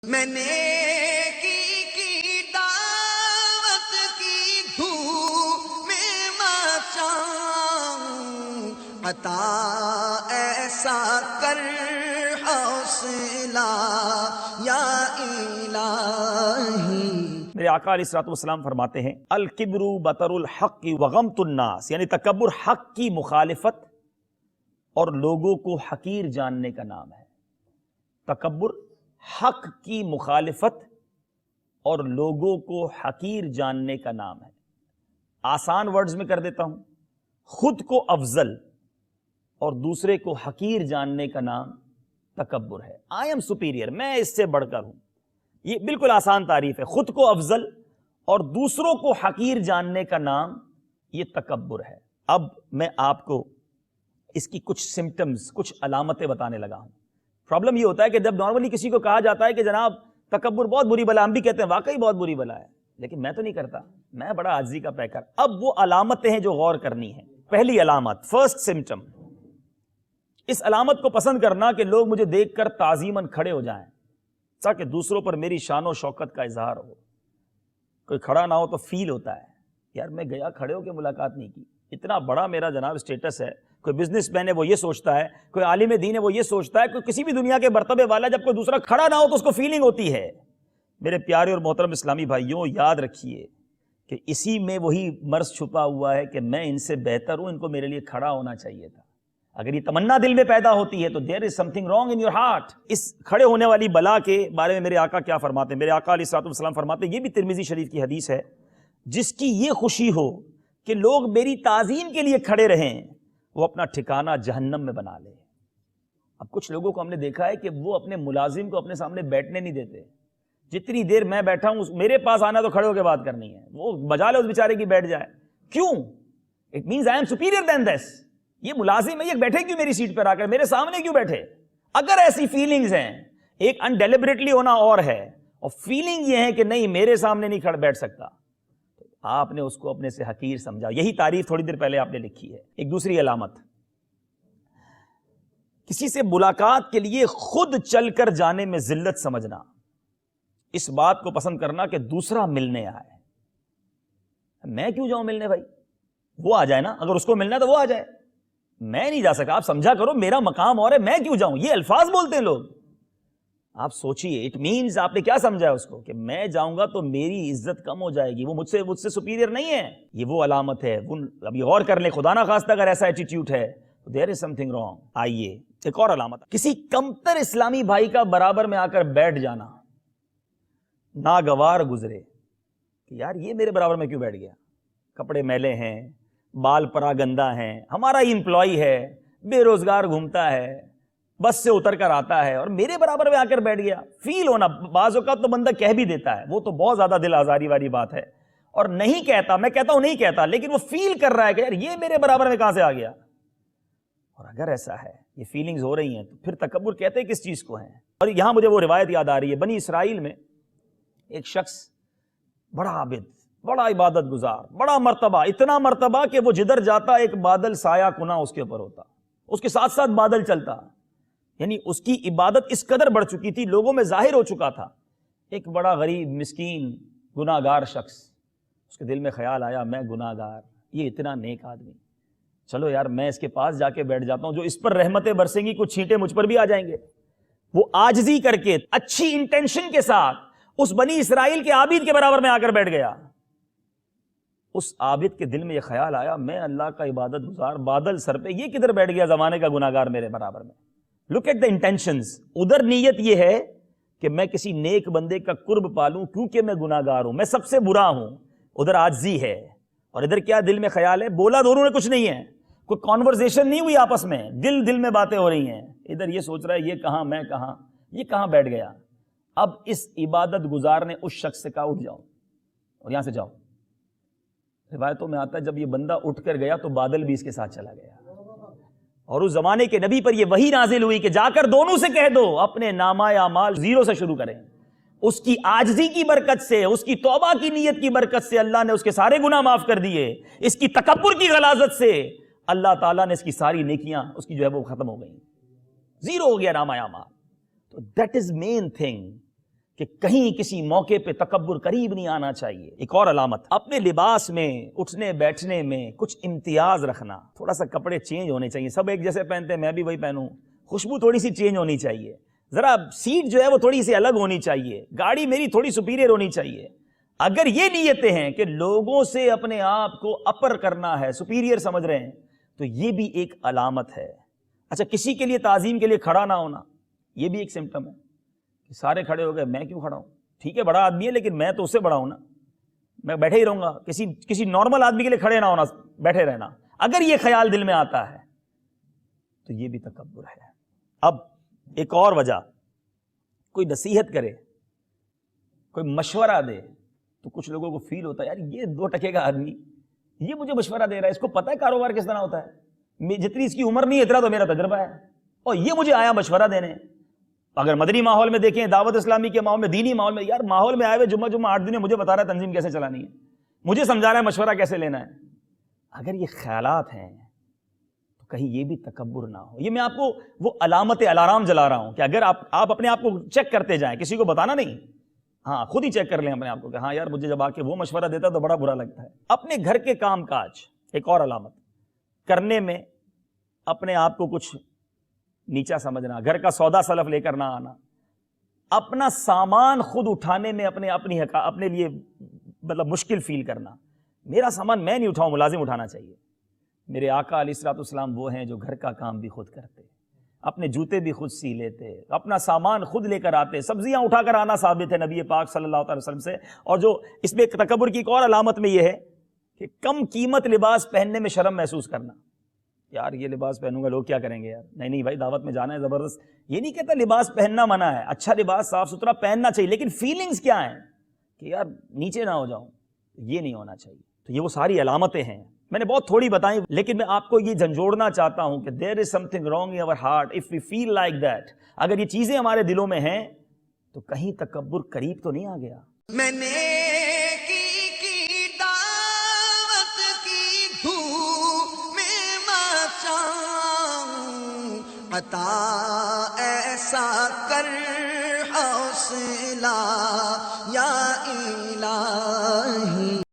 میں نے کی دعوت کی دھوم میں مچاؤں، عطا ایسا کر حوصلہ یا الہی۔ میرے آقا علیہ الصلوۃ والسلام فرماتے ہیں الکبر بطر الحق وغمط الناس، یعنی تکبر حق کی مخالفت اور لوگوں کو حقیر جاننے کا نام ہے۔ تکبر حق کی مخالفت اور لوگوں کو حقیر جاننے کا نام ہے۔ آسان ورڈز میں کر دیتا ہوں، خود کو افضل اور دوسرے کو حقیر جاننے کا نام تکبر ہے۔ آئی ایم سپیریئر، میں اس سے بڑھ کر ہوں، یہ بالکل آسان تعریف ہے۔ خود کو افضل اور دوسروں کو حقیر جاننے کا نام یہ تکبر ہے۔ اب میں آپ کو اس کی کچھ سمٹمز، کچھ علامتیں بتانے لگا ہوں۔ پرابلم یہ ہوتا ہے کہ جب نارملی کسی کو کہا جاتا ہے کہ جناب تکبر بہت بری بلا، ہم بھی کہتے ہیں واقعی بہت بری بلا ہے، لیکن میں تو نہیں کرتا، میں بڑا عاجزی کا پیکر۔ اب وہ علامتیں ہیں جو غور کرنی ہیں۔ پہلی علامت، فرسٹ سمٹم، اس علامت کو پسند کرنا کہ لوگ مجھے دیکھ کر تعظیماً کھڑے ہو جائیں تاکہ دوسروں پر میری شان و شوکت کا اظہار ہو۔ کوئی کھڑا نہ ہو تو فیل ہوتا ہے یار میں گیا کھڑے ہو کے ملاقات نہیں کی، اتنا بڑا میرا جناب اسٹیٹس ہے۔ کوئی بزنس مین ہے وہ یہ سوچتا ہے، کوئی عالم دین ہے وہ یہ سوچتا ہے، کوئی کسی بھی دنیا کے مرتبے والا جب کوئی دوسرا کھڑا نہ ہو تو اس کو فیلنگ ہوتی ہے۔ میرے پیارے اور محترم اسلامی بھائیوں، یاد رکھیے کہ اسی میں وہی مرض چھپا ہوا ہے کہ میں ان سے بہتر ہوں، ان کو میرے لیے کھڑا ہونا چاہیے تھا۔ اگر یہ تمنا دل میں پیدا ہوتی ہے تو there is something wrong in your heart. اس کھڑے ہونے والی بلا کے بارے میں میرے آقا کیا فرماتے ہیں؟ میرے آقا علیہ الصلوۃ والسلام فرماتے ہیں، یہ بھی ترمذی شریف کی حدیث ہے، جس کی یہ خوشی ہو کہ لوگ میری تعظیم کے لیے کھڑے رہیں، وہ اپنا ٹھکانہ جہنم میں بنا لے۔ اب کچھ لوگوں کو ہم نے دیکھا ہے کہ وہ اپنے ملازم کو اپنے سامنے بیٹھنے نہیں دیتے۔ جتنی دیر میں بیٹھا ہوں میرے پاس آنا تو کھڑے ہو کے بات کرنی ہے، وہ بجا لے اس بیچارے کی بیٹھ جائے۔ کیوں؟ It means I am superior than this. یہ ملازم ہے، یہ بیٹھے کیوں میری سیٹ پر آ کر، میرے سامنے کیوں بیٹھے؟ اگر ایسی فیلنگز ہیں، ایک انڈیلیبریٹلی ہونا اور ہے، اور فیلنگ یہ ہے کہ نہیں میرے سامنے نہیں کھڑ بیٹھ سکتا، آپ نے اس کو اپنے سے حقیر سمجھا۔ یہی تعریف تھوڑی دیر پہلے آپ نے لکھی ہے۔ ایک دوسری علامت، کسی سے ملاقات کے لیے خود چل کر جانے میں ذلت سمجھنا، اس بات کو پسند کرنا کہ دوسرا ملنے آئے۔ میں کیوں جاؤں ملنے؟ بھائی وہ آ جائے نا، اگر اس کو ملنا ہے تو وہ آ جائے، میں نہیں جا سکا۔ آپ سمجھا کرو میرا مقام اور ہے، میں کیوں جاؤں؟ یہ الفاظ بولتے ہیں لوگ۔ آپ سوچئے، اٹ مینز آپ نے کیا سمجھا ہے اس کو کہ میں جاؤں گا تو میری عزت کم ہو جائے گی، وہ مجھ سے سپیریئر نہیں ہے۔ یہ وہ علامت ہے، ابھی غور کر لیں، خدا نہ خواستہ اگر ایسا ایٹیٹیوڈ ہے تو there is something wrong. آئیے ایک اور علامت، کسی کمتر اسلامی بھائی کا برابر میں آ کر بیٹھ جانا، ناگوار گزرے کہ یار یہ میرے برابر میں کیوں بیٹھ گیا، کپڑے میلے ہیں، بال پرا گندا ہیں، ہمارا ہی امپلائی ہے، بے روزگار گھومتا ہے، بس سے اتر کر آتا ہے اور میرے برابر میں آ کر بیٹھ گیا۔ فیل ہونا، بعض اوقات تو بندہ کہہ بھی دیتا ہے، وہ تو بہت زیادہ دل آزاری والی بات ہے، اور نہیں کہتا، میں کہتا ہوں نہیں کہتا، لیکن وہ فیل کر رہا ہے کہ یار یہ میرے برابر میں کہاں سے آ گیا۔ اور اگر ایسا ہے، یہ فیلنگز ہو رہی ہیں، تو پھر تکبر کہتے ہیں کس چیز کو ہیں؟ اور یہاں مجھے وہ روایت یاد آ رہی ہے، بنی اسرائیل میں ایک شخص بڑا عابد، بڑا عبادت گزار، بڑا مرتبہ، اتنا مرتبہ کہ وہ جدھر جاتا ایک بادل سایہ کنا اس کے اوپر ہوتا، اس کے ساتھ ساتھ بادل چلتا، یعنی اس کی عبادت اس قدر بڑھ چکی تھی، لوگوں میں ظاہر ہو چکا تھا۔ ایک بڑا غریب مسکین گناہگار شخص، اس کے دل میں خیال آیا میں گناہگار، یہ اتنا نیک آدمی، چلو یار میں اس کے پاس جا کے بیٹھ جاتا ہوں، جو اس پر رحمتیں برسیں گی کچھ چھینٹے مجھ پر بھی آ جائیں گے۔ وہ عاجزی کر کے اچھی انٹینشن کے ساتھ اس بنی اسرائیل کے عابد کے برابر میں آ کر بیٹھ گیا۔ اس عابد کے دل میں یہ خیال آیا میں اللہ کا عبادت گزار، بادل سر پہ، یہ کدھر بیٹھ گیا زمانے کا گناہگار میرے برابر میں۔ لک ایٹ دا انٹینشنز، ادھر نیت یہ ہے کہ میں کسی نیک بندے کا قرب پالوں کیونکہ میں گناہگار ہوں، میں سب سے برا ہوں، ادھر عاجزی ہے۔ اور ادھر کیا دل میں خیال ہے، بولا دونوں نے کچھ نہیں ہے، کوئی کانورزیشن نہیں ہوئی آپس میں، دل میں باتیں ہو رہی ہیں، ادھر یہ سوچ رہا ہے یہ کہاں میں کہاں، یہ کہاں بیٹھ گیا۔ اب اس عبادت گزار نے اس شخص سے کہا اٹھ جاؤ اور یہاں سے جاؤ۔ روایتوں میں آتا ہے جب یہ بندہ اٹھ کر گیا تو بادل بھی اس کے ساتھ چلا گیا، اور اس زمانے کے نبی پر یہ وحی نازل ہوئی کہ جا کر دونوں سے کہہ دو اپنے نامہ اعمال زیرو سے شروع کریں۔ اس کی عاجزی کی برکت سے، اس کی توبہ کی نیت کی برکت سے اللہ نے اس کے سارے گناہ معاف کر دیے، اس کی تکبر کی غلاظت سے اللہ تعالیٰ نے اس کی ساری نیکیاں اس کی جو ہے وہ ختم ہو گئیں، زیرو ہو گیا نامہ اعمال۔ تو دیٹ از مین تھنگ کہ کہیں کسی موقع پہ تکبر قریب نہیں آنا چاہیے۔ ایک اور علامت، اپنے لباس میں، اٹھنے بیٹھنے میں کچھ امتیاز رکھنا، تھوڑا سا کپڑے چینج ہونے چاہیے، سب ایک جیسے پہنتے ہیں میں بھی وہی پہنوں، خوشبو تھوڑی سی چینج ہونی چاہیے، ذرا سیٹ جو ہے وہ تھوڑی سی الگ ہونی چاہیے، گاڑی میری تھوڑی سپیریئر ہونی چاہیے۔ اگر یہ نیتیں ہیں کہ لوگوں سے اپنے آپ کو اپر کرنا ہے، سپیریئر سمجھ رہے ہیں، تو یہ بھی ایک علامت ہے۔ اچھا، کسی کے لیے تعظیم کے لیے کھڑا نہ ہونا، یہ بھی ایک سمپٹم ہے کہ سارے کھڑے ہو گئے، میں کیوں کھڑا ہوں؟ ٹھیک ہے بڑا آدمی ہے لیکن میں تو اس سے بڑا ہوں نا، میں بیٹھے ہی رہوں گا۔ کسی نارمل آدمی کے لیے کھڑے نہ ہونا، بیٹھے رہنا، اگر یہ خیال دل میں آتا ہے تو یہ بھی تکبر ہے۔ اب ایک اور وجہ، کوئی نصیحت کرے، کوئی مشورہ دے تو کچھ لوگوں کو فیل ہوتا ہے یار یہ 2 ٹکے کا آدمی یہ مجھے مشورہ دے رہا ہے، اس کو پتہ ہے کاروبار کس طرح ہوتا ہے، جتنی اس کی عمر نہیں اتنا تو میرا تجربہ ہے، اور یہ مجھے آیا مشورہ دینے۔ اگر مدنی ماحول میں دیکھیں، دعوت اسلامی کے ماحول میں، دینی ماحول میں، یار ماحول میں آئے ہوئے جمعہ 8 دن مجھے بتا رہا ہے تنظیم کیسے چلانی ہے، مجھے سمجھا رہا ہے مشورہ کیسے لینا ہے۔ اگر یہ خیالات ہیں تو کہیں یہ بھی تکبر نہ ہو۔ یہ میں آپ کو وہ علامت الارم جلا رہا ہوں کہ اگر آپ اپنے آپ کو چیک کرتے جائیں، کسی کو بتانا نہیں، ہاں خود ہی چیک کر لیں اپنے آپ کو کہ ہاں یار مجھے جب آ کے وہ مشورہ دیتا ہے تو بڑا برا لگتا ہے۔ اپنے گھر کے کام کاج، ایک اور علامت، کرنے میں اپنے آپ کو کچھ نیچا سمجھنا، گھر کا سودا سلف لے کر نہ آنا، اپنا سامان خود اٹھانے میں اپنے لیے مطلب مشکل فیل کرنا، میرا سامان میں نہیں اٹھاؤں، ملازم اٹھانا چاہیے۔ میرے آقا علیہ الصلوۃ والسلام وہ ہیں جو گھر کا کام بھی خود کرتے، اپنے جوتے بھی خود سی لیتے، اپنا سامان خود لے کر آتے، سبزیاں اٹھا کر آنا ثابت ہے نبی پاک صلی اللہ علیہ وسلم سے۔ اور جو اس میں تکبر کی ایک اور علامت میں یہ ہے کہ کم قیمت لباس پہننے میں شرم محسوس کرنا، یار یہ لباس پہنوں گا لوگ کیا کریں گے یار، نہیں بھائی دعوت میں جانا ہے زبردست۔ یہ نہیں کہتا لباس پہننا منع ہے، اچھا لباس صاف ستھرا پہننا چاہیے، لیکن فیلنگز کیا ہیں کہ یار نیچے نہ ہو جاؤں، یہ نہیں ہونا چاہیے۔ تو یہ وہ ساری علامتیں ہیں، میں نے بہت تھوڑی بتائیں، لیکن میں آپ کو یہ جھنجھوڑنا چاہتا ہوں کہ there is something wrong in our heart if we feel like that۔ اگر یہ چیزیں ہمارے دلوں میں ہیں تو کہیں تکبر قریب تو نہیں آ گیا۔ میں نے کی دعوت کی دھوم میں مچاؤں، عطا ایسا کر حوصلہ یا الہی۔